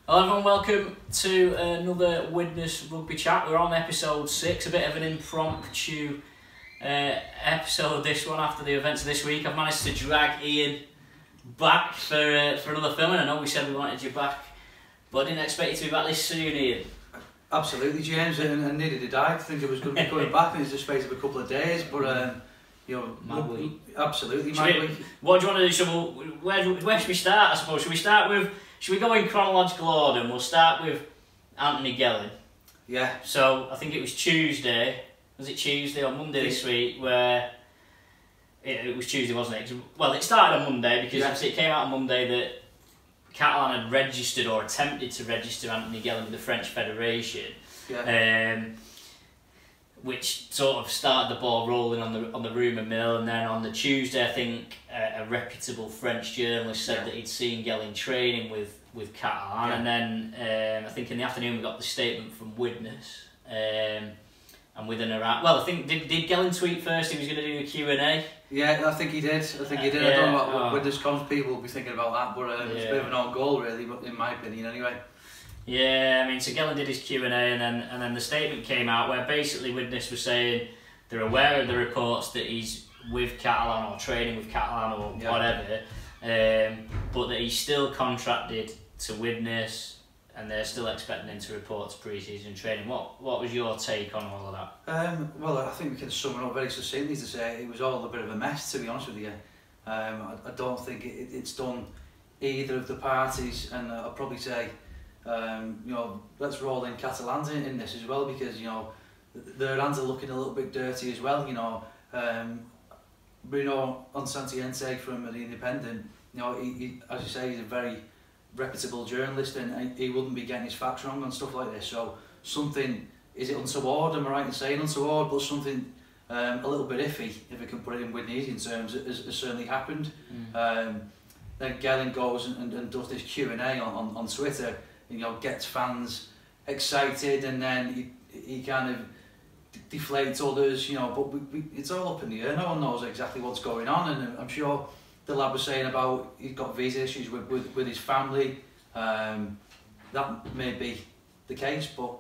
Hello everyone, welcome to another Widnes Rugby Chat. We're on episode 6, a bit of an impromptu episode this one after the events of this week. I've managed to drag Ian back for another film, and I know we said we wanted you back, but I didn't expect you to be back this soon, Ian. Absolutely, James, and neither did I. I think it was going to be coming back in the space of a couple of days, but Mad week. Absolutely, mad week. What do you want to do? So where should we start, I suppose? Should we go in chronological order and we'll start with Anthony Gelling? Yeah. So I think it was Tuesday. Was it Tuesday or Monday this week where it was Tuesday, wasn't it? Well, it started on Monday because obviously it came out on Monday that Catalan had registered or attempted to register Anthony Gelling with the French Federation. Yeah. Which sort of started the ball rolling on the rumour mill, and then on the Tuesday, I think a reputable French journalist said that he'd seen Gelling training with Catalan, and then I think in the afternoon we got the statement from Widnes, and within around, well, I think did Gelling tweet first he was going to do a Q&A? Yeah, I think he did. I don't know what Widnes comms people will be thinking about that, but it's a bit of an own goal really, but in my opinion anyway. Yeah, I mean, so Gelling did his Q&A, and then the statement came out where basically Widnes was saying they're aware of the reports that he's with Catalan or training with Catalan or whatever, but that he's still contracted to Widnes and they're still expecting him to report to pre-season training. What was your take on all of that? Well, I think we can sum it up very succinctly to say it was all a bit of a mess, to be honest with you. I don't think it's done either of the parties, and I'll probably say let's roll in Catalans in this as well, because their hands are looking a little bit dirty as well. Bruno Onsantiente from The Independent, he, as you say, he's a very reputable journalist, and he wouldn't be getting his facts wrong on stuff like this. So something, is it untoward? Am I right in saying untoward? But something a little bit iffy, if I can put it in Widnesian terms, has certainly happened. Then Gelling goes and does this Q&A on Twitter. Gets fans excited, and then he kind of deflates others, but it's all up in the air. No one knows exactly what's going on, and I'm sure the lad was saying about he's got visa issues with his family. That may be the case, but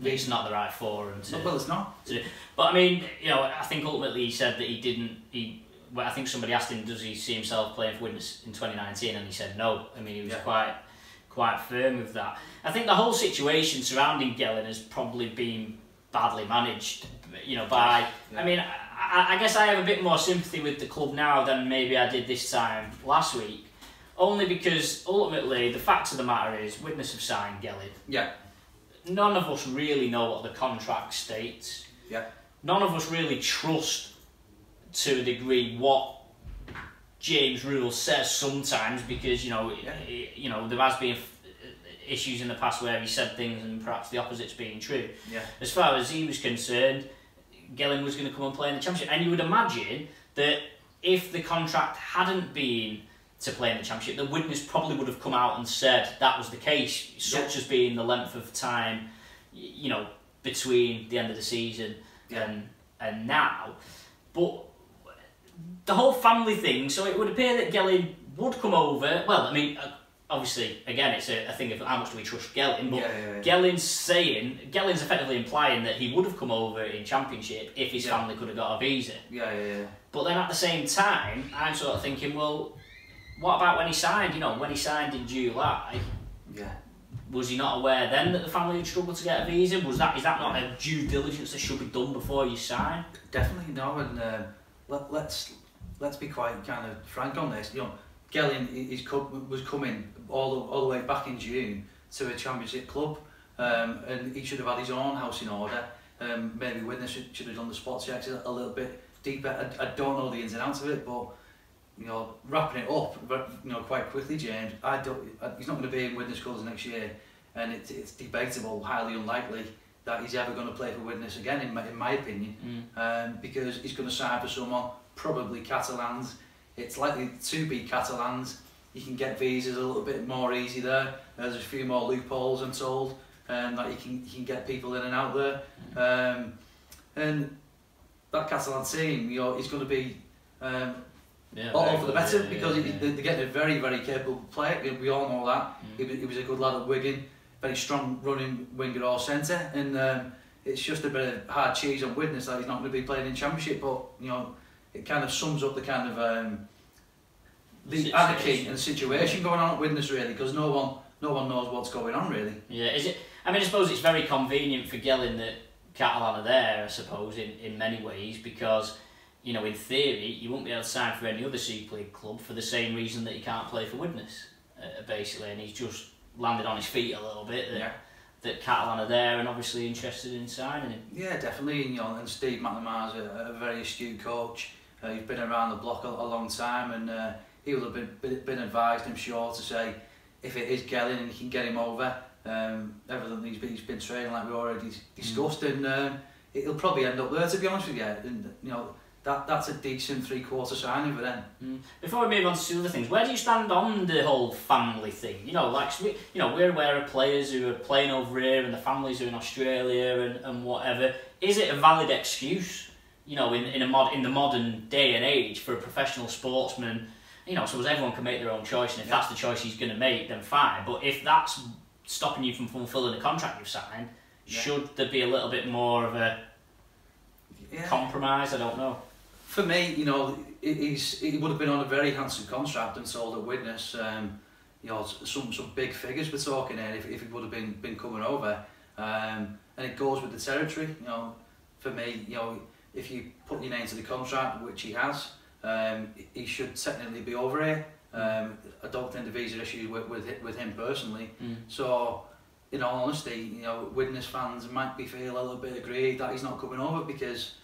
it's not the right forum to... Well, it's not. But I mean, I think ultimately he said that well, I think somebody asked him, does he see himself playing for Widnes in 2019, and he said no. I mean, he was quite firm with that. I think the whole situation surrounding Gelling has probably been badly managed, by... I mean, I guess I have a bit more sympathy with the club now than maybe I did this time last week, only because ultimately the fact of the matter is Widnes have signed Gelling. Yeah. None of us really know what the contract states. Yeah. None of us really trust to a degree what James Rule says sometimes, because there has been issues in the past where he said things and perhaps the opposite's being true. Yeah. As far as he was concerned, Gelling was going to come and play in the Championship, and you would imagine that if the contract hadn't been to play in the Championship, that Widnes probably would have come out and said that was the case, such as being the length of time, between the end of the season and now. But the whole family thing, so it would appear that Gelling would come over. Well, I mean, obviously, again, it's a thing of how much do we trust Gelling, but Gelling's effectively implying that he would have come over in Championship if his family could have got a visa. Yeah. But then at the same time, I'm sort of thinking, well, what about when he signed? When he signed in July, was he not aware then that the family would struggle to get a visa? Is that not a due diligence that should be done before you sign? Definitely no, and let's be quite kind of frank on this. Gelling was coming all the way back in June to a Championship club, and he should have had his own house in order. Maybe Widnes should have done the spot checks a little bit deeper. I don't know the ins and outs of it, but wrapping it up, quite quickly, James. He's not going to be in Widnes colours next year, and it's debatable, highly unlikely that he's ever going to play for Widnes again, in my opinion, because he's going to sign for someone, probably Catalans. It's likely to be Catalans. You can get visas a little bit more easy there. There's a few more loopholes, I'm told, that you can get people in and out there. And that Catalan team, he's going to be all for the better, because they're getting a very, very capable player. We all know that. He was a good lad at Wigan, very strong running winger or centre, and it's just a bit of hard cheese on Widnes that he's not going to be playing in Championship. But it kind of sums up the kind of the anarchy and situation going on at Widnes, really, because no one knows what's going on, really. Yeah, is it? I mean, I suppose it's very convenient for Gelling that Catalan are there, I suppose, in many ways, because in theory, you won't be able to sign for any other Super League club for the same reason that he can't play for Widnes, basically, and he's just landed on his feet a little bit that Catalan are there and obviously interested in signing him. Yeah, definitely, and Steve McNamara's a very astute coach. He's been around the block a long time, and he will have been advised, I'm sure, to say if it is Gelling and he can get him over. Evidently he's been training like we already discussed, and it'll probably end up there, to be honest with you. And that's a decent 3/4 signing for them. Before we move on to some other things, where do you stand on the whole family thing? We're aware of players who are playing over here and the families are in Australia and whatever. Is it a valid excuse? In the modern day and age for a professional sportsman? I suppose everyone can make their own choice, and if that's the choice he's going to make, then fine. But if that's stopping you from fulfilling the contract you've signed, should there be a little bit more of a compromise? I don't know. For me, he would have been on a very handsome contract and sold at Widnes. Some big figures we're talking here if he would have been coming over, and it goes with the territory. For me, if you put your name to the contract, which he has, he should technically be over here. I don't think the visa issue with him personally. So, in all honesty, Widnes fans might feel a little bit aggrieved that he's not coming over, because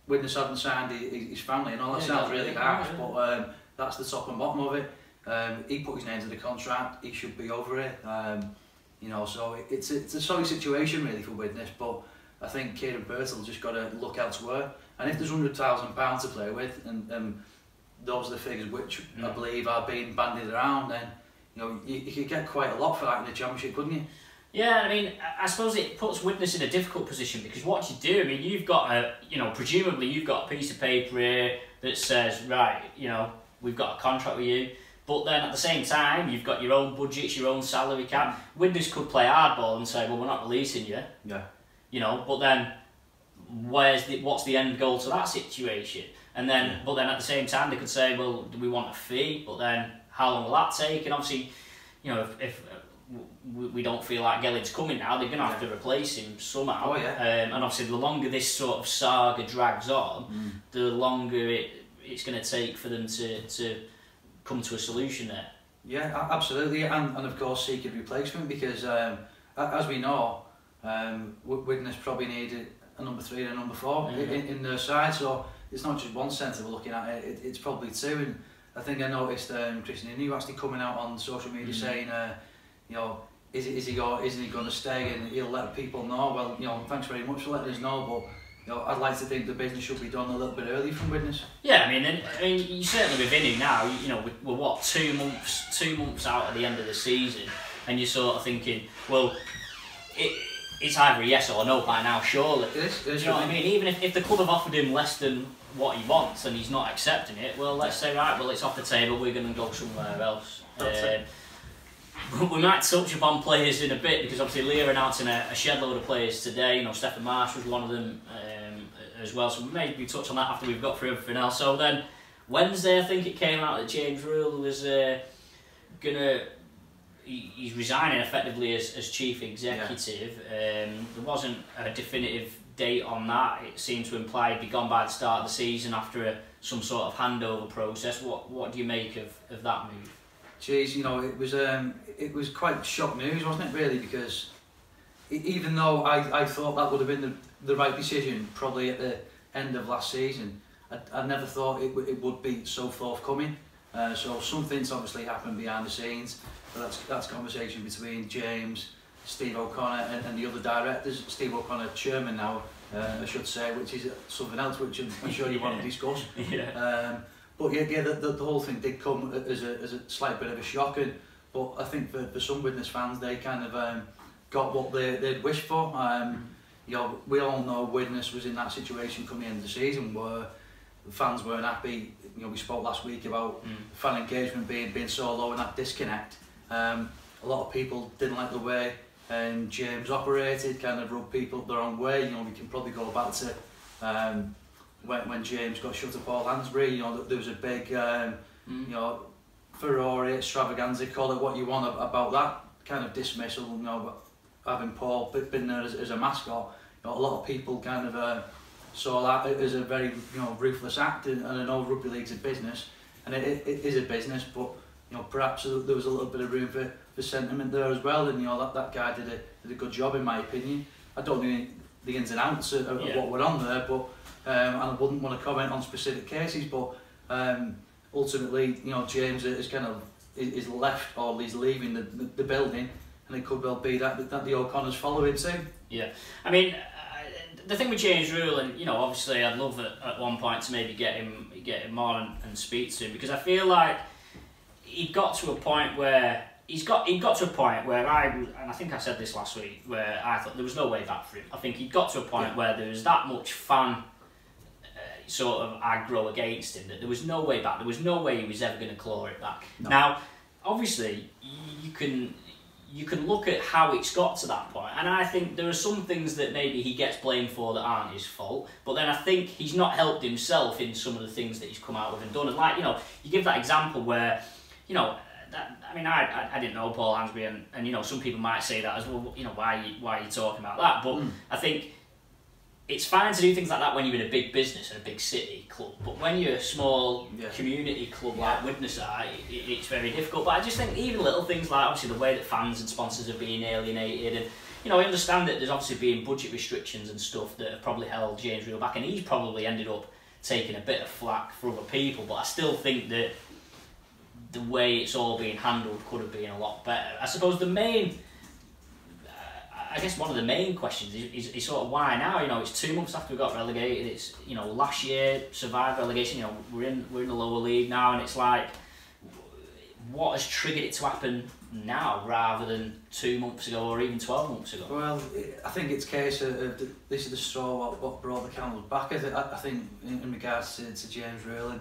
Widnes hadn't signed his family, and all that sounds really harsh, but that's the top and bottom of it. He put his name to the contract, he should be over it. So it's a sorry situation really for Widnes, but I think Kieran Birtle just got to look elsewhere. And if there's £100,000 to play with, and those are the figures which I believe are being bandied around, then you could get quite a lot for that in the Championship, couldn't you? Yeah, I mean, I suppose it puts Widnes in a difficult position, because what you do, I mean, you've got presumably you've got a piece of paper here that says, right, we've got a contract with you, but then at the same time, you've got your own budgets, your own salary cap. Widnes could play hardball and say, well, we're not releasing you. Yeah. But then what's the end goal to that situation? And then, but then at the same time, they could say, well, do we want a fee? But then, how long will that take? And obviously, if we don't feel like Gelling's coming now, they're going to have to replace him somehow. And obviously, the longer this sort of saga drags on, the longer it's going to take for them to come to a solution there. Yeah, absolutely, and of course seek a replacement, because as we know, Widnes probably needed a number 3 and a number 4 in their side, so it's not just one centre we're looking at, it's probably 2. And I think I noticed Christian Innie actually coming out on social media saying, isn't he going to stay, and he'll let people know. Well, thanks very much for letting us know, but I'd like to think the business should be done a little bit early from Widnes. Yeah, I mean, you certainly with Innie now, we're what, 2 months out at the end of the season, and you're sort of thinking, well, it's either a yes or a no by now, surely. It is. You know what I mean? Even if the club have offered him less than what he wants and he's not accepting it, well, let's say, right, well, it's off the table, we're going to go somewhere else. We might touch upon players in a bit, because obviously Leah announcing a shed load of players today. Stephen Marsh was one of them as well, so maybe touch on that after we've got through everything else. So then Wednesday, I think it came out that James Rule was he's resigning effectively as chief executive. There wasn't a definitive date on that. It seemed to imply he'd be gone by the start of the season after some sort of handover process. What do you make of that move? Jeez, it was quite shock news, wasn't it, really, because even though I thought that would have been the right decision probably at the end of last season, I never thought it would be so forthcoming. So something's obviously happened behind the scenes, but that's conversation between James, Steve O'Connor and the other directors. Steve O'Connor, chairman now, I should say, which is something else which I'm sure you want to discuss. But the whole thing did come as a slight bit of a shock, but I think for some Widnes fans, they kind of got what they'd wished for. We all know Widnes was in that situation coming into the season where the fans weren't happy we spoke last week about fan engagement being so low and that disconnect. A lot of people didn't like the way James operated, kind of rubbed people the wrong way. We can probably go back to when James got shut at Paul Hansbury. There was a big furore, extravaganza, call it what you want, about that kind of dismissal. Having Paul been there as a mascot, a lot of people kind of saw that as a very ruthless act, and I know rugby league's a business, and it is a business, but perhaps there was a little bit of room for sentiment there as well, and that guy did a good job in my opinion. I don't know the ins and outs of what went on there, but and I wouldn't want to comment on specific cases, but ultimately James is left, or he's leaving the building, and it could well be that the O'Connors follow him soon. Yeah, I mean, the thing with James Rule, and obviously I'd love at one point to maybe get him on and speak to him, because I feel like he got to a point where I think I said this last week, where I thought there was no way back for him. I think he got to a point where there was that much fan sort of aggro against him that there was no way back. There was no way he was ever going to claw it back. No. Now, obviously, you can look at how it's got to that point, and I think there are some things that maybe he gets blamed for that aren't his fault, but then I think he's not helped himself in some of the things that he's come out with and done. And like, you give that example where, I didn't know Paul Hansbury, and some people might say that as well, why are you talking about that? But I think it's fine to do things like that when you're in a big business and a big city club, but when you're a small community club like Widnes are, it's very difficult. But I just think even little things like obviously the way that fans and sponsors are being alienated, and I understand that there's obviously been budget restrictions and stuff that have probably held James Reel back, and he's probably ended up taking a bit of flack for other people, but I still think that the way it's all being handled could have been a lot better. I suppose one of the main questions is sort of why now. It's 2 months after we got relegated. It's last year survived relegation. We're in the lower league now, and it's like, what has triggered it to happen now rather than 2 months ago or even 12 months ago? Well, I think it's a case of this is the straw what brought the camels back. I think in regards to James Reel, and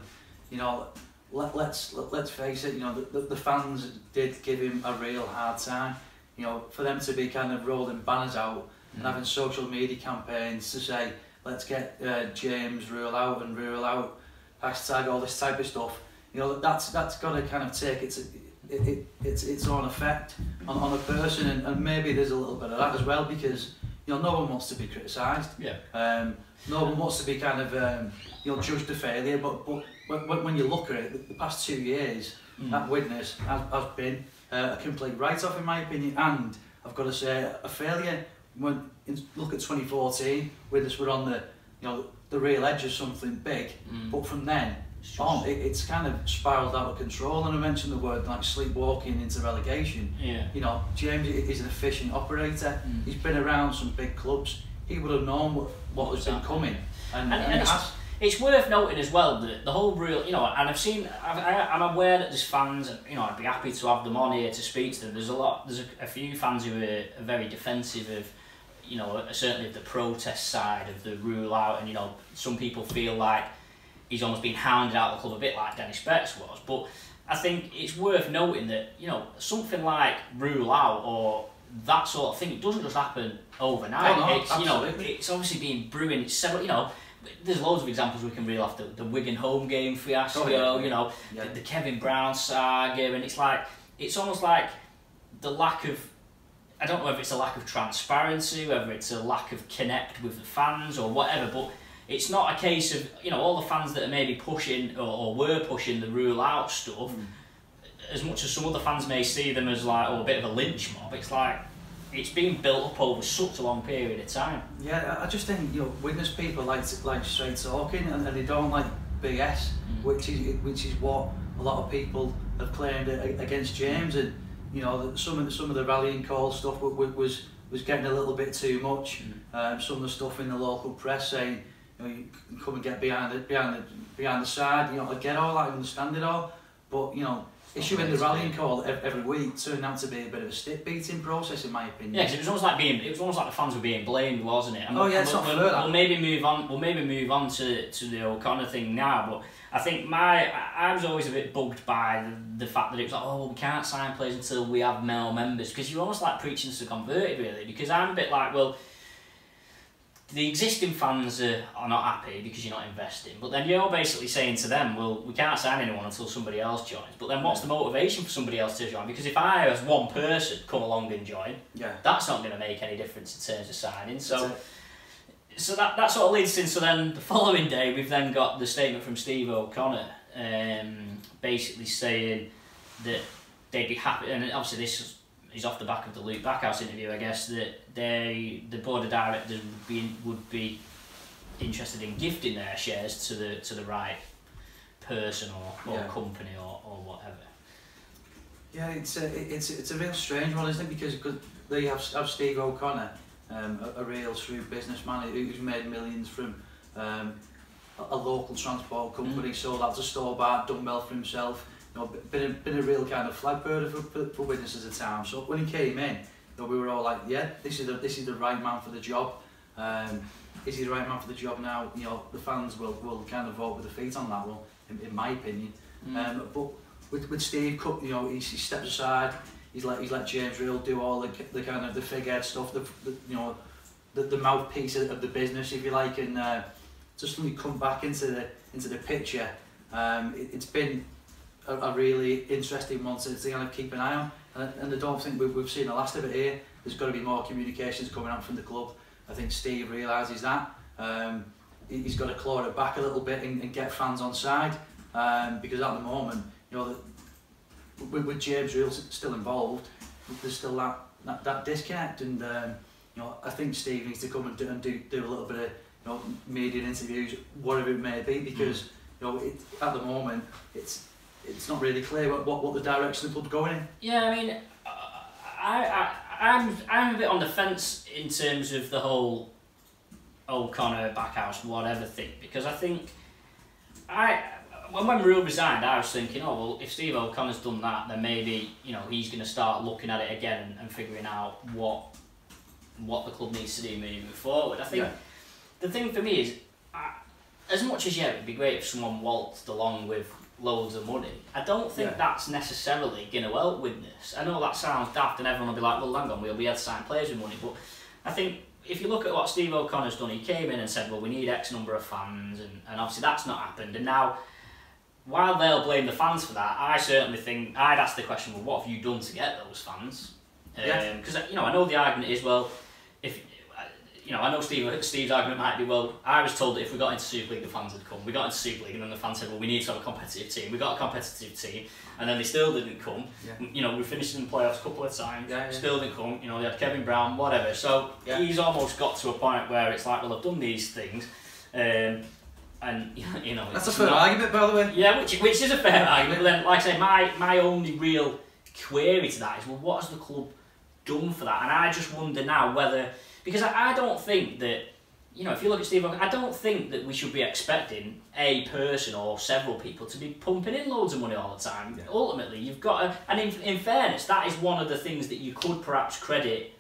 let's face it. The fans did give him a real hard time. For them to be kind of rolling banners out and having social media campaigns to say, let's get James Reel out and Rule out, hashtag all this type of stuff, that's got to kind of take its own effect on a person, and maybe there's a little bit of that as well, because no one wants to be criticised. No one wants to be kind of judged a failure, but when you look at it, the past 2 years at Widnes has been a complete write-off in my opinion, and I've got to say a failure. When look at 2014, Widnes were on the real edge of something big, but from then on it's kind of spiralled out of control. And I mentioned the word like sleepwalking into relegation. James is an efficient operator. He's been around some big clubs. He would have known what has been coming, and it's worth noting as well that the whole Rule, and I'm aware that there's fans, and I'd be happy to have them on here to speak to them. There's a few fans who are very defensive of, certainly of the protest side of the Rule out, and some people feel like he's almost been hounded out of the club a bit like Dennis Betts was. But I think it's worth noting that something like Rule out or that sort of thing, it doesn't just happen overnight. It's obviously been brewing. It's several, there's loads of examples we can reel off. The Wigan home game fiasco, the Kevin Brown saga, and it's almost like the lack of, I don't know if it's a lack of transparency, whether it's a lack of connect with the fans or whatever, but it's not a case of all the fans that are maybe pushing or were pushing the Rule out stuff, as much as some other fans may see them as like a bit of a lynch mob. It's like it's been built up over such a long period of time. Yeah, I just think Widnes people like straight talking, and they don't like BS, which is what a lot of people have claimed against James, and some of the rallying call stuff was getting a little bit too much. Some of the stuff in the local press saying you can come and get behind the side. I get all that, I understand it all, but issuing the rallying call every week turned out to be a bit of a stick beating process, in my opinion. Yeah, because it was almost like the fans were being blamed, wasn't it? It's not fair. We'll maybe move on. We'll maybe move on to the O'Connor thing now, but I think I was always a bit bugged by the fact that it was like, oh, we can't sign players until we have more members, because you're almost like preaching to the converted, really. Because I'm a bit like, well, the existing fans are not happy because you're not investing, but then you're basically saying to them, well, we can't sign anyone until somebody else joins. But then what's the motivation for somebody else to join? Because if I, as one person, come along and join, that's not going to make any difference in terms of signing. So that sort of leads in. So then the following day, we've then got the statement from Steve O'Connor, basically saying that they'd be happy, and obviously this is off the back of the Luke Backhouse interview, I guess, that the board of directors would be interested in gifting their shares to the right person or company or whatever. Yeah, it's a real strange one, isn't it? Because they have Steve O'Connor, a real shrewd businessman who's made millions from a local transport company, sold out to store-bought, done well for himself. You know, been a real kind of flag bearer for Widnes as a town. So when he came in, we were all like, yeah, this is the right man for the job. Is he the right man for the job now? You know, the fans will kind of vote with their feet on that one, in my opinion. But with Steve, you know, he steps aside. He's let James Reel do all the kind of the figurehead stuff, the mouthpiece of the business, if you like, and just when we come back into the picture, it's been a really interesting one to kind of keep an eye on, and I don't think we've seen the last of it here. There's got to be more communications coming out from the club. I think Steve realises that. He's got to claw it back a little bit and get fans on side, because at the moment, you know, with James Reel still involved, there's still that disconnect, and you know, I think Steve needs to come and do a little bit of, you know, media interviews, whatever it may be, because you know, at the moment it's not really clear what the direction the club's going in. Yeah, I mean, I'm a bit on the fence in terms of the whole O'Connor, Backhouse, whatever thing, because I think when Reel resigned, I was thinking, oh well, if Steve O'Connor's done that, then maybe, you know, he's going to start looking at it again and figuring out what the club needs to do moving forward. I think the thing for me is, as much as it'd be great if someone waltzed along with loads of money, I don't think that's necessarily going to help Widnes. I know that sounds daft and everyone will be like, well, hang on, we'll be able to sign players with money, but I think if you look at what Steve O'Connor's done, he came in and said, well, we need X number of fans, and obviously that's not happened, and now, while they'll blame the fans for that, I certainly think I'd ask the question, well, what have you done to get those fans? Because you know, I know the argument is, well, if you know, I know Steve's argument might be, well, I was told that if we got into Super League, the fans would come. We got into Super League, and then the fans said, well, we need to have a competitive team. We got a competitive team, and then they still didn't come. You know, we finished in the playoffs a couple of times, still didn't come. You know, they had Kevin Brown, whatever. So he's almost got to a point where it's like, well, I've done these things, and you know, that's a fair argument, by the way. Yeah, which is a fair argument. But then, like I say, my only real query to that is, well, what has the club done for that? And I just wonder now whether, because I don't think that, you know, if you look at Steve O'Connor, I don't think that we should be expecting a person or several people to be pumping in loads of money all the time. Ultimately, you've got to, and in fairness, that is one of the things that you could perhaps credit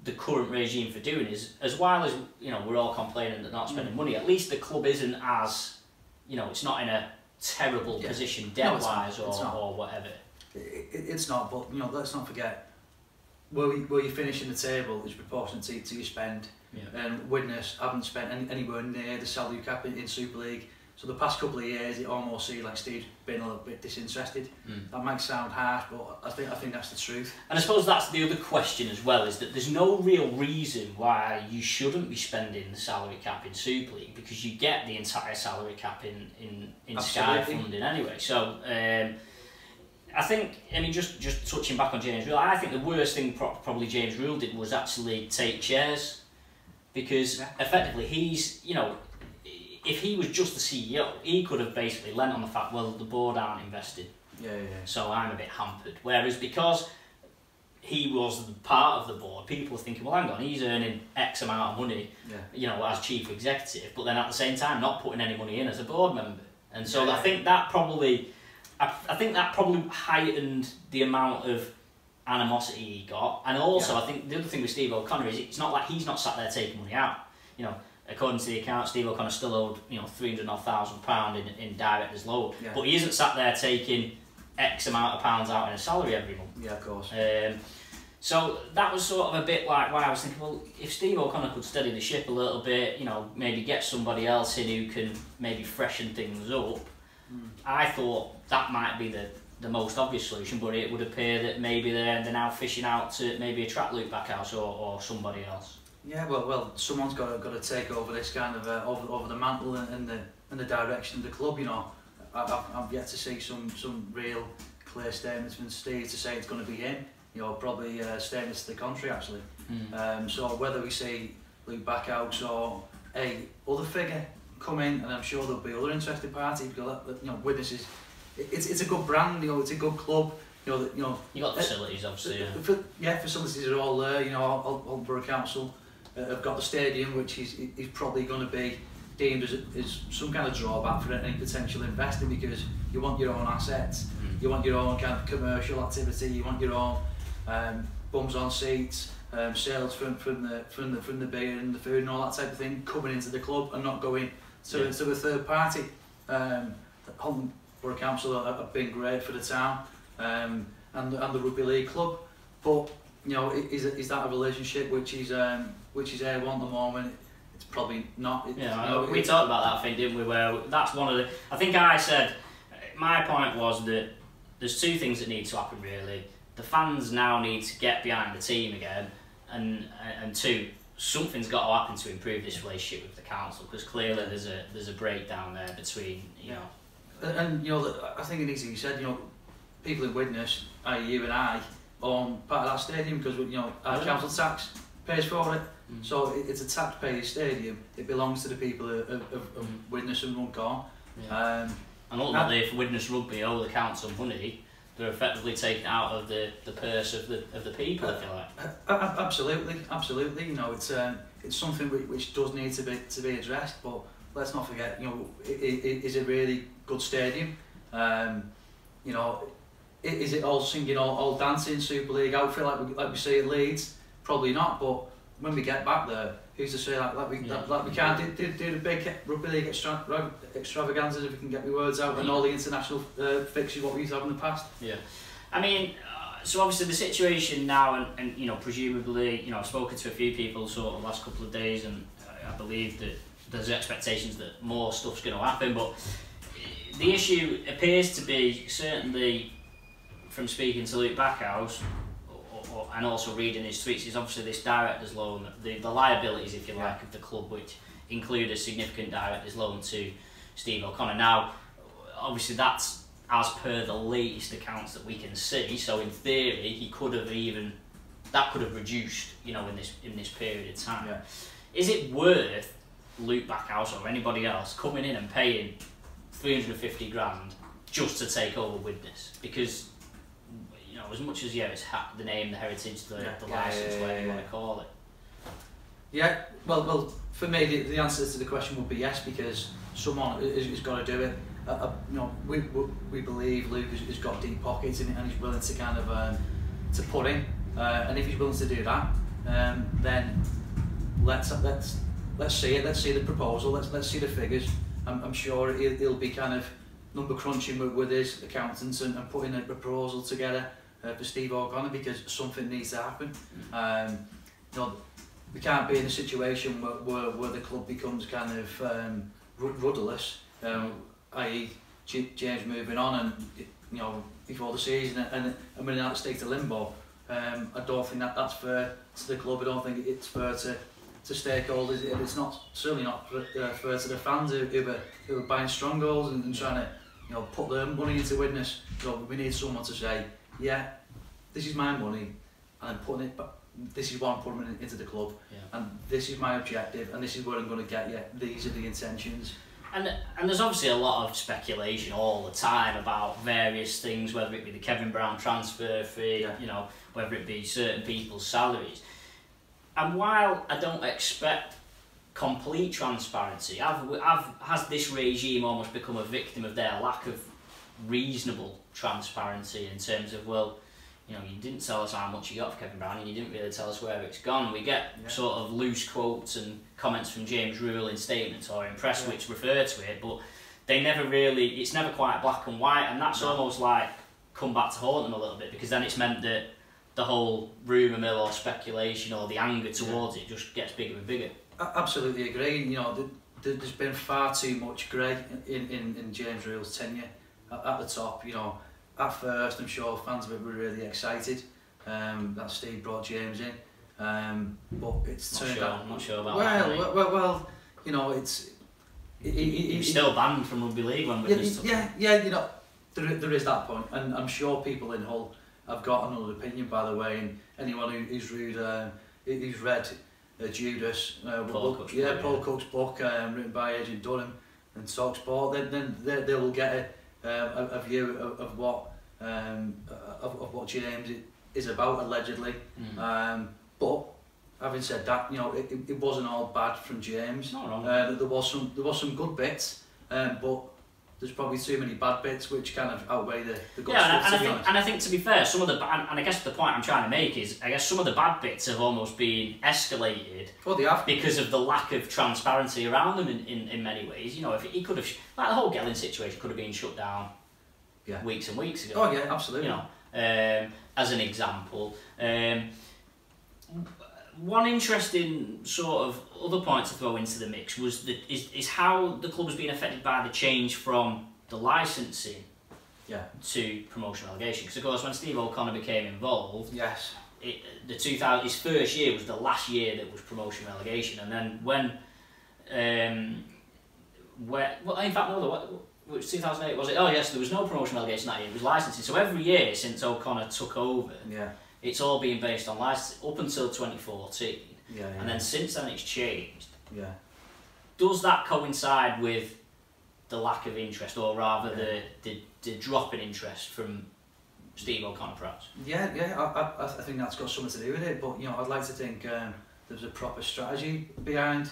the current regime for doing, is, as while as, you know, we're all complaining that not spending money, at least the club isn't as, you know, it's not in a terrible position debt-wise or whatever. It's not, but, you know, let's not forget, where you finish in the table is proportionate to your spend. And Widnes haven't spent anywhere near the salary cap in Super League. So the past couple of years, it almost seems like Steve's been a little bit disinterested. That might sound harsh, but I think that's the truth. And I suppose that's the other question as well, is that there's no real reason why you shouldn't be spending the salary cap in Super League, because you get the entire salary cap in Sky funding anyway. So I think, I mean, just touching back on James Reel, I think the worst thing probably James Reel did was actually take shares, because effectively he's, you know, if he was just the CEO, he could have basically lent on the fact, well, the board aren't invested, so I'm a bit hampered. Whereas because he was part of the board, people are thinking, well, hang on, he's earning X amount of money, you know, as chief executive, but then at the same time not putting any money in as a board member. And so I think that probably, heightened the amount of animosity he got. And also, I think the other thing with Steve O'Connor is, it's not like he's not sat there taking money out. You know, according to the account, Steve O'Connor still owed £300,000 in director's loan, Yeah. but he isn't sat there taking X amount of pounds out in a salary every month. Yeah, of course. So that was sort of a bit like why I was thinking, well, if Steve O'Connor could steady the ship a little bit, maybe get somebody else in who can maybe freshen things up, I thought that might be the most obvious solution, but it would appear that maybe they're now fishing out to maybe attract Luke Backhouse or somebody else. Yeah, well, someone's got to take over this kind of over the mantle and the direction of the club. I've yet to see some real clear statements from Steve to say it's going to be him. Probably statements to the contrary actually. So whether we see Luke Backhouse or a other figure come in, and I'm sure there'll be other interested parties, because Widnes is it's a good brand. It's a good club. You got facilities, obviously. Facilities are all there. All Borough Council have got the stadium, which is probably going to be deemed as some kind of drawback for any potential investor, because you want your own assets, you want your own kind of commercial activity, you want your own bums on seats, sales from the beer and the food and all that type of thing coming into the club and not going to a third party. Holland Borough Council have been great for the town and the rugby league club, but is that a relationship which is A1 at the moment? It's probably not. We talked about that, I think, didn't we? Where that's one of the. I think I said my point was that there's two things that need to happen really. The fans now need to get behind the team again, and two, something's got to happen to improve this relationship with the council, because clearly there's a breakdown there between And I think it needs to be said. People in Widnes, i.e. you and I, own part of that stadium because our council tax pays for it. So it's a taxpayer stadium. It belongs to the people of Widnes and Runcorn. And ultimately, if Widnes Rugby owe the council money, they're effectively taken out of the purse of the people, if you like. Absolutely. It's something which does need to be addressed. But let's not forget, is it a really good stadium? Is it all singing, all dancing Super League outfit like we see at Leeds? Probably not. But when we get back there, who's to say we can't do the big rugby league extravaganzas, if we can get my words out, and all the international fixtures what we used to have in the past. Yeah, I mean, so obviously the situation now, and presumably, I've spoken to a few people sort of the last couple of days, and I believe that there's expectations that more stuff's going to happen, but the issue appears to be, certainly from speaking to Luke Backhouse, and also reading his tweets, is obviously this director's loan, the liabilities, if you like, of the club, which include a significant director's loan to Steve O'Connor. Now, obviously that's as per the latest accounts that we can see, so in theory he could have reduced, in this period of time. Yeah. Is it worth Luke Backhouse or anybody else coming in and paying 350 grand just to take over Widnes? Because as much as it's the name, the heritage, the licence, whatever you want to call it. Yeah, well, for me the answer to the question would be yes, because someone has got to do it. We believe Luke has got deep pockets and he's willing to kind of to put in, and if he's willing to do that, then let's see it. Let's see the proposal. Let's see the figures. I'm sure he'll be kind of number crunching with his accountants and putting a proposal together for Steve O'Connor, because something needs to happen. We can't be in a situation where the club becomes kind of rudderless, i.e. James moving on and before the season and we're in that state of limbo. I don't think that's fair to the club. I don't think it's fair to stakeholders. It's certainly not fair to the fans who are buying strongholds and trying to put their money into Widnes. We need someone to say, yeah, this is my money, and I'm putting it back. This is what I'm putting into the club, and this is my objective, and this is where I'm going to get you. These are the intentions. And there's obviously a lot of speculation all the time about various things, whether it be the Kevin Brown transfer fee, whether it be certain people's salaries. And while I don't expect complete transparency, has this regime almost become a victim of their lack of reasonable transparency in terms of, well, you know, you didn't tell us how much you got for Kevin Brown, and you didn't really tell us where it's gone. We get sort of loose quotes and comments from James Rule in statements or in press which refer to it, but they never really, it's never quite black and white, and that's almost like come back to haunt them a little bit, because then it's meant that the whole rumour mill or speculation or the anger towards it just gets bigger and bigger. I absolutely agree. You know, there's been far too much grey in James Rule's tenure at the top. You know, at first I'm sure fans of it were really excited that Steve brought James in, but it's turned out. I'm not sure about that. Well, you know, he's still banned from rugby league when Widnes took him. You know, there is that point, and I'm sure people in Hull have got another opinion, by the way, and anyone who's read Judas, Paul Cook's book, written by Adrian Durham and TalkSport, then they will get a view of what James is about, allegedly. But having said that, you know, it wasn't all bad from James. Not wrong. There was some good bits, but there's probably too many bad bits which kind of outweigh the good stuff. And I think to be fair, some of the and I guess the point I'm trying to make is, I guess some of the bad bits have almost been escalated. Well, they have, because of the lack of transparency around them in many ways. You know, if he could have, like the whole Gelling situation could have been shut down weeks and weeks ago. Oh yeah, absolutely. You know, as an example. One interesting sort of other point to throw into the mix was is how the club has been affected by the change from the licensing to promotion relegation. Because of course, when Steve O'Connor became involved, his first year was the last year that was promotion relegation, and then when in fact no, which 2008 was it? Oh yes, there was no promotion relegation that year. It was licensing. So every year since O'Connor took over, it's all been based on licensing up until 2014. And then since then it's changed. Does that coincide with the lack of interest, or rather the drop in interest from Steve O'Connor, perhaps? I think that's got something to do with it. But you know, I'd like to think there's a proper strategy behind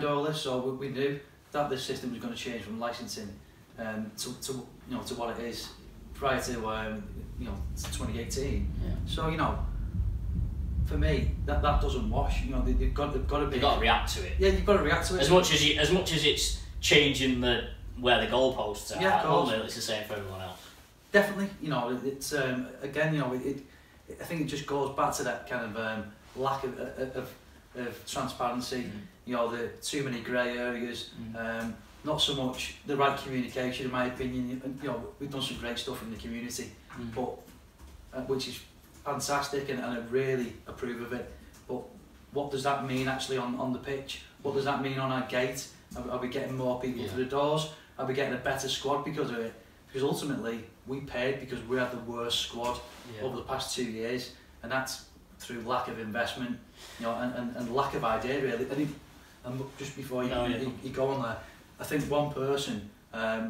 all this. So we knew that the system was going to change from licensing to what it is prior to 2018. So you know, for me, that doesn't wash. You know, they've got to react to it. Yeah, you've got to react to it. As much as it's changing where the goalposts are. Ultimately, it's the same for everyone else. Definitely, you know, it's again, you know, I think it just goes back to that kind of lack of transparency. You know, the too many grey areas. Not so much the right communication, in my opinion. You know, we've done some great stuff in the community, but which is fantastic, and I really approve of it. But what does that mean actually on the pitch? What does that mean on our gate? Are we getting more people through the doors? Are we getting a better squad because of it? Because ultimately, we paid because we had the worst squad over the past 2 years, and that's through lack of investment, you know, and lack of idea really. And just before you go on there, I think one person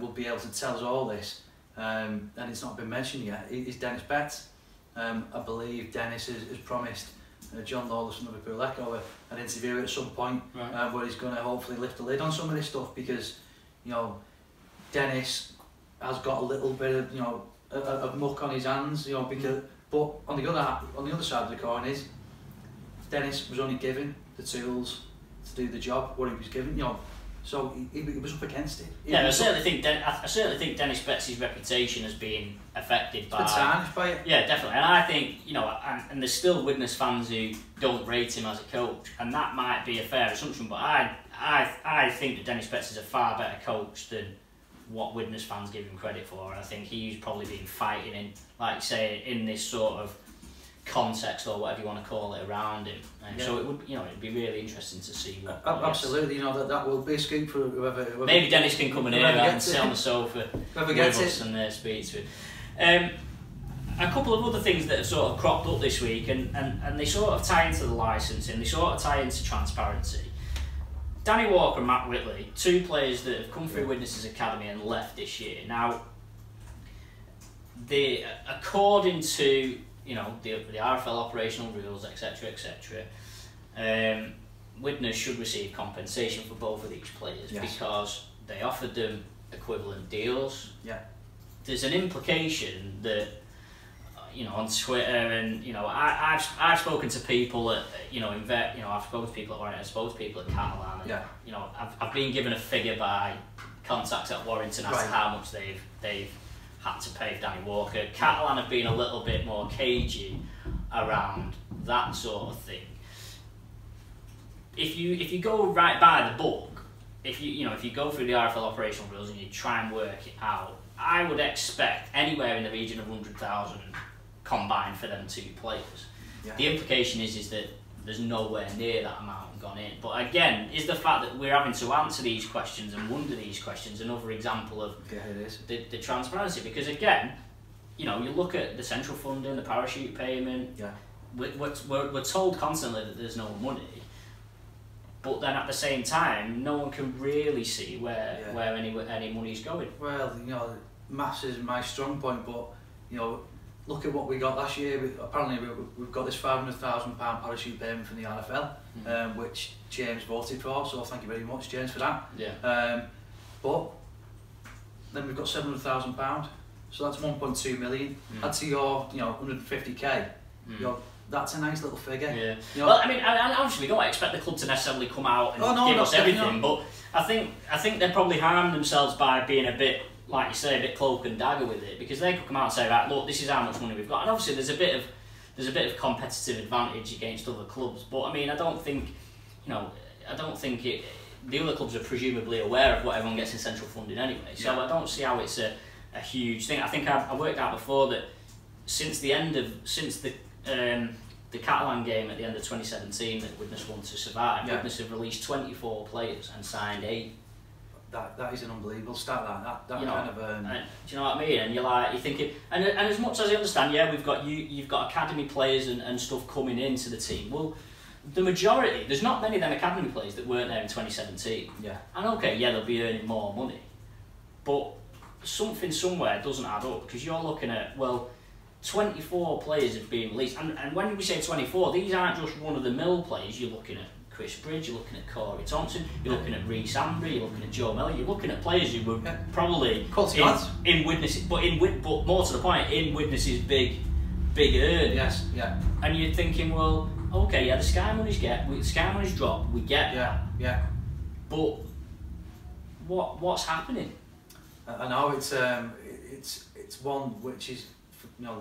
will be able to tell us all this, and it's not been mentioned yet, is Dennis Betts. I believe Dennis has promised John Lawless from Liverpool Echo an interview at some point where he's going to hopefully lift the lid on some of this stuff, because you know, Dennis has got a little bit of, you know, of muck on his hands, you know, because but on the other side of the coin is Dennis was only given the tools to do the job what he was given, you know. So he was up against it. I certainly think Dennis Betts' reputation has been affected by it. Yeah, definitely. And I think, you know, and there's still Widnes fans who don't rate him as a coach, and that might be a fair assumption. But I think that Dennis Betts is a far better coach than what Widnes fans give him credit for. And I think he's probably been fighting in, like you say, in this sort of context or whatever you want to call it around him, and so it would, you know, it'd be really interesting to see what. Absolutely, you know, that will be a scoop for whoever. Maybe Dennis can come in here and sit on the sofa with us and speak to him. A couple of other things that have sort of cropped up this week, and they sort of tie into the licensing, they sort of tie into transparency. Danny Walker and Matt Whitley, two players that have come through Widnes' academy and left this year. Now, according to, you know, the RFL operational rules, etc., etc., Widnes should receive compensation for both of these players because they offered them equivalent deals. There's an implication that on Twitter, and I've spoken to people at I've spoken to people at Warrington, I've spoken to people at Catalan, and I've been given a figure by contacts at Warrington as to how much they've had to pay for Danny Walker. Catalan have been a little bit more cagey around that sort of thing. If you go right by the book, if you go through the RFL operational rules and you try and work it out, I would expect anywhere in the region of 100,000 combined for them two players. Yeah. The implication is that there's nowhere near that amount gone in. But again, is the fact that we're having to answer these questions and wonder these questions another example of the transparency? Because again, you look at the central funding, the parachute payment. Yeah. We're told constantly that there's no money. But then at the same time, no one can really see where any money's going. Well, maths is my strong point, but look at what we got last year. Apparently, we've got this £500,000 parachute payment from the RFL, which James voted for. So thank you very much, James, for that. Yeah. But then we've got £700,000, so that's 1.2 million. Add to your 150k. That's a nice little figure. Yeah. Well, I mean, obviously we don't expect the club to necessarily come out and give us everything, but I think they probably harmed themselves by being a bit, like you say, a bit cloak and dagger with it, because they could come out and say, right, look, this is how much money we've got, and obviously there's a bit of competitive advantage against other clubs. But I mean, I don't think the other clubs are presumably aware of what everyone gets in central funding anyway. So I don't see how it's a huge thing. I think I worked out before that since the Catalan game at the end of 2017 that Widnes won to survive, Widnes have released 24 players and signed 8. That is an unbelievable stat. That kind of. Do you know what I mean? And you're thinking, and as much as I understand, you've got academy players and stuff coming into the team. Well, the majority, there's not many of them academy players that weren't there in 2017. Yeah. And okay, they'll be earning more money, but something somewhere doesn't add up, because you're looking at 24 players have been released, and when we say 24, these aren't just run-of-the-mill players. You're looking at Chris Bridge, you're looking at Corey Thompson, you're looking at Reece Ambry, you're looking at Joe Miller, you're looking at players who were probably in Widnes, but more to the point, in Widnes's big earnings. Yes, yeah. And you're thinking, well, okay, the Sky money's dropped, we get that. Yeah. But what's happening? I know it's one which is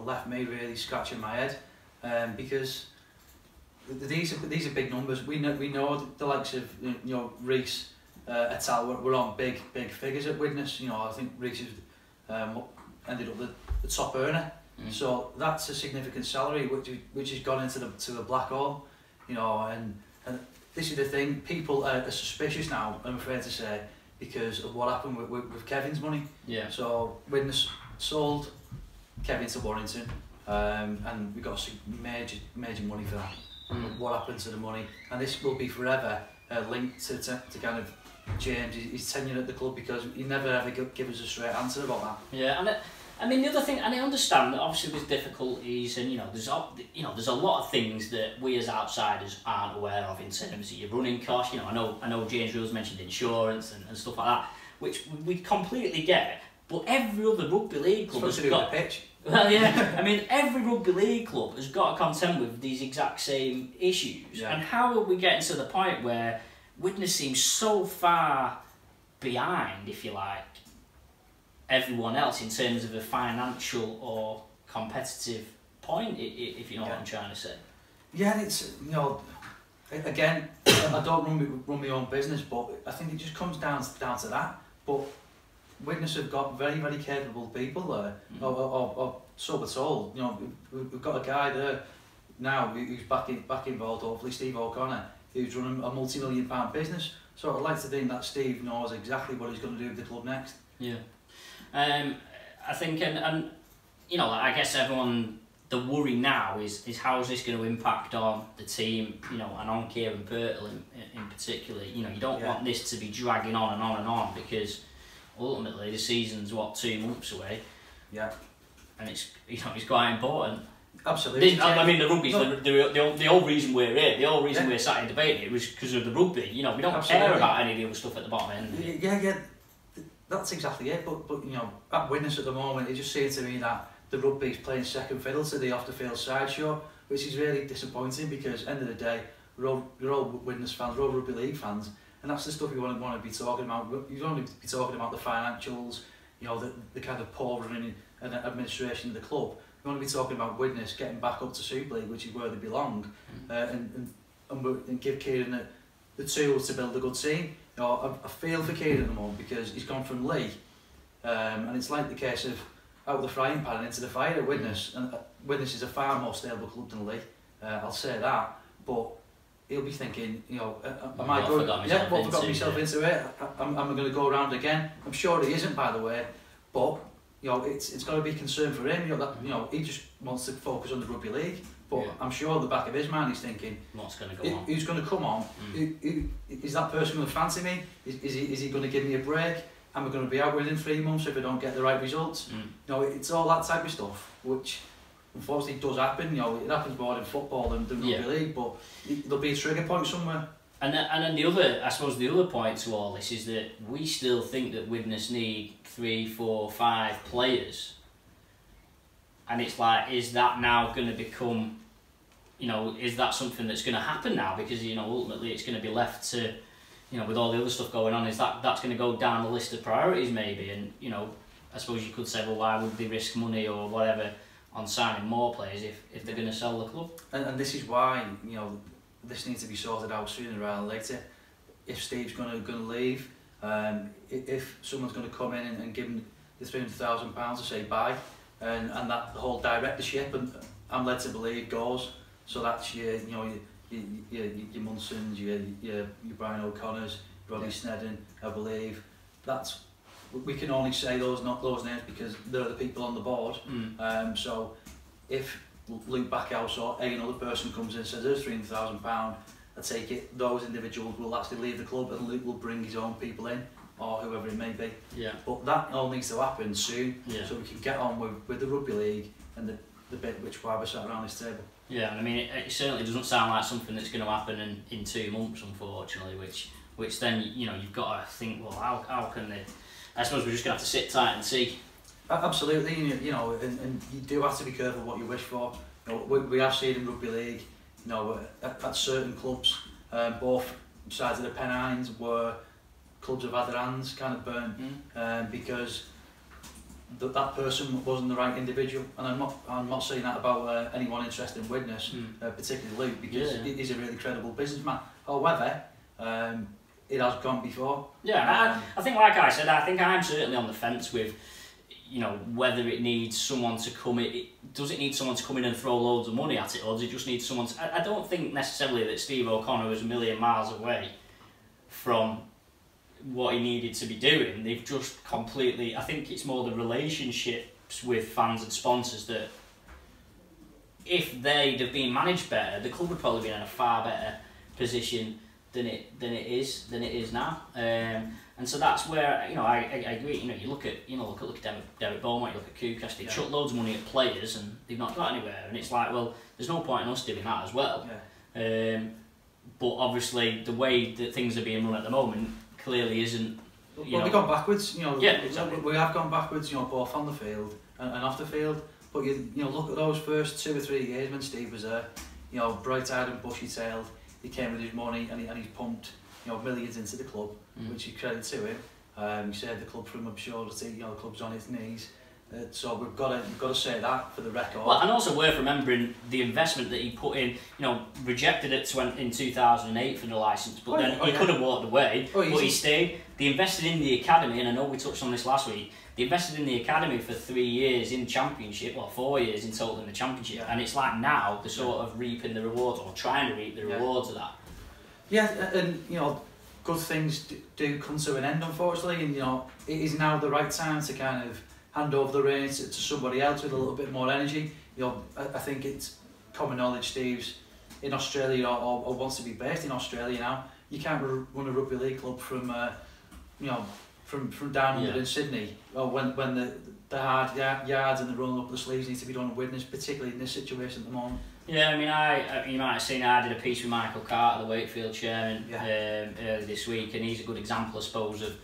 left me really scratching my head, because these are big numbers. We know the likes of Reece, Atal were on big figures at Widnes. I think Reece ended up the top earner. So that's a significant salary which has gone into the black hole. And this is the thing. People are suspicious now, I'm afraid to say, because of what happened with Kevin's money. Yeah. So Widnes sold Kevin to Warrington, and we got major money for that. What happened to the money? And this will be forever linked to kind of James, his tenure at the club, because he never ever give us a straight answer about that. Yeah, and I mean the other thing, and I understand that obviously there's difficulties, and there's a lot of things that we as outsiders aren't aware of in terms of your running costs. I know James Rules mentioned insurance and stuff like that, which we completely get. But every other rugby league club has got a pitch. Well, yeah. I mean, every rugby league club has got to contend with these exact same issues. Yeah. And how are we getting to the point where Widnes seems so far behind, if you like, everyone else in terms of a financial or competitive point, if you know what I'm trying to say? Yeah, it's again, I don't run my own business, but I think it just comes down to that. But Widnes have got very, very capable people there, or so we're told. We've got a guy there now who's back involved, hopefully, Steve O'Connor, who's running a multi-million-pound business. So I'd like to think that Steve knows exactly what he's going to do with the club next. Yeah. I think, and I guess everyone, the worry now is how is this going to impact on the team, and on Kieran Pirtle in particular. You don't want this to be dragging on and on and on, because ultimately the season's 2 months away. Yeah. And it's quite important. Absolutely. I mean, the rugby's the whole reason we're here. The whole reason we're sat here debating it was because of the rugby. We don't care about any of the other stuff at the bottom end. Yeah. That's exactly it. But at Widnes at the moment, it just seems to me that the rugby's playing second fiddle to the off-the-field sideshow, which is really disappointing because, end of the day, we're all Widnes fans, we're all rugby league fans, and that's the stuff you want to be talking about. You want to be talking about the financials, you know, the kind of poor running and administration of the club. You want to be talking about Widnes getting back up to Super League, which is where they belong, and give Kieran the tools to build a good team. You know, I feel for Kieran at the moment because he's gone from Leigh, and it's like the case of out of the frying pan and into the fire at Widnes. And Widnes is a far more stable club than Leigh. I'll say that, but he'll be thinking, you know, am I going? Yeah, what got myself into it? Am I going to go around again? I'm sure he isn't, by the way, but you know, it's got to be a concern for him. You know, that, you know, he just wants to focus on the rugby league. But I'm sure at the back of his mind he's thinking, what's going to go on? Who's going to come on? Is that person going to fancy me? Is he going to give me a break? Am I going to be out within 3 months if I don't get the right results? You know, it's all that type of stuff, which unfortunately does happen. You know, it happens more in football than rugby league, but there'll be a trigger point somewhere. And then the other, I suppose, the other point to all this is that we still think that Widnes need 3, 4, 5 players. And it's like, is that now going to become, you know, is that something that's going to happen now? Because, you know, ultimately it's going to be left to, you know, with all the other stuff going on, is that's going to go down the list of priorities maybe? And, you know, I suppose you could say, well, why would they risk money or whatever on signing more players if they're going to sell the club? And this is why, you know, this needs to be sorted out sooner rather than later. If Steve's going to leave, if someone's going to come in and give him the £300,000 to say bye, and that the whole directorship, and I'm led to believe, goes. So that's your, you know, your Munsons, your Brian O'Connors, Roddy Snedden, I believe. That's, we can only say those, not those names, because they're the people on the board. So if Luke Backhouse or another person comes in and says there's £300,000, I take it those individuals will actually leave the club and Luke will bring his own people in, or whoever it may be. But that all needs to happen soon, so we can get on with the rugby league and the bit which why we're sat around this table. Yeah, I mean, it certainly doesn't sound like something that's going to happen in 2 months, unfortunately, which then, you know, you've got to think, well, how can they... I suppose we're just going to have to sit tight and see. Absolutely, you know, and you do have to be careful what you wish for. You know, we have seen in rugby league, you know, at certain clubs, both sides of the Pennines, where clubs have had their hands kind of burnt because that person wasn't the right individual. And I'm not saying that about anyone interested in Widnes, particularly Luke, because he's a really credible businessman. However, it has gone before. Yeah, I think, like I said, I think I'm certainly on the fence with, you know, whether it needs someone to come in. Does it need someone to come in and throw loads of money at it, or does it just need someone to... I don't think necessarily that Steve O'Connor was a million miles away from what he needed to be doing. They've just completely... I think it's more the relationships with fans and sponsors that if they'd have been managed better, the club would probably be in a far better position than it is now. And so that's where, you know, I agree. You know, you look at Derek Beaumont, you look at Kukas, they chuck loads of money at players and they've not got anywhere. And it's like, well, there's no point in us doing that as well. But obviously, the way that things are being run at the moment clearly isn't. Well, we've gone backwards. You know, exactly. We have gone backwards. You know, both on the field and off the field. But you know, look at those first 2 or 3 years when Steve was there. You know, bright-eyed and bushy-tailed. He came with his money and he's pumped, you know, millions into the club, which you credit to him. He saved the club from absurdity. You know, the club's on its knees. So we've got to say that for the record. Well, and also worth remembering the investment that he put in. You know, rejected it in 2008 for the licence, but then he could have walked away, but he stayed. They invested in the academy, and I know we touched on this last week. They invested in the academy for 3 years in the Championship, well, 4 years in total in the Championship, and it's like now they're sort of reaping the rewards, or trying to reap the rewards of that. Yeah, and you know, good things do come to an end, unfortunately, and you know, it is now the right time to kind of hand over the reins to somebody else with a little bit more energy. You know, I think it's common knowledge Steve's in Australia or wants to be based in Australia now. You can't run a rugby league club from you know, from down under in Sydney, or when the hard yards and the rolling up the sleeves needs to be done in Widnes, particularly in this situation at the moment. Yeah, I mean, you might have seen I did a piece with Michael Carter, the Wakefield chairman, earlier this week, and he's a good example, I suppose, of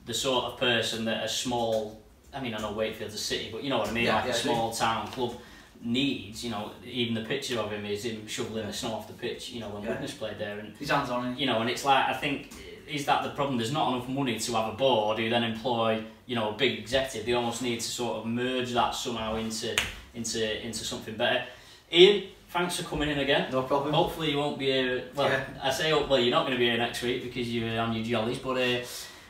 the sort of person that a small I mean, I know Wakefield's a city, but you know what I mean, Yeah, like a small town club needs, you know, even the picture of him is him shoveling the snow off the pitch, you know, when Widnes played there. And his hands on it. You know, and it's like, I think, is that the problem? There's not enough money to have a board who then employ, you know, a big executive. They almost need to sort of merge that somehow into something better. Ian, thanks for coming in again. No problem. Hopefully you won't be here, well, I say, well, you're not going to be here next week because you're on your jollies, but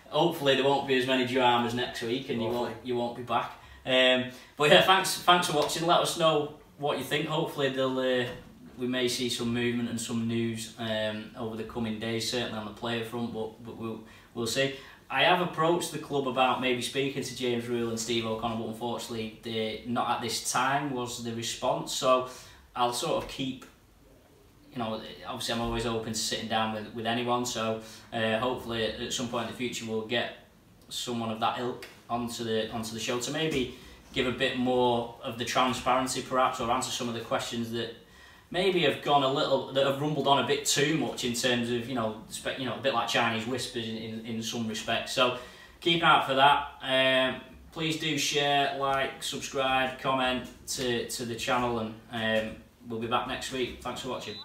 hopefully there won't be as many dramas next week and you won't be back. But yeah, thanks for watching. Let us know what you think. Hopefully we may see some movement and some news over the coming days, certainly on the player front, but we'll see. I have approached the club about maybe speaking to James Rule and Steve O'Connor, but unfortunately not at this time was the response. So I'll sort of keep, you know, obviously I'm always open to sitting down with anyone, so hopefully at some point in the future we'll get someone of that ilk onto the show to maybe give a bit more of the transparency perhaps, or answer some of the questions that maybe have rumbled on a bit too much in terms of, you know, a bit like Chinese whispers in some respects. So keep an eye out for that. Please do share, like, subscribe, comment to the channel, and we'll be back next week. Thanks for watching.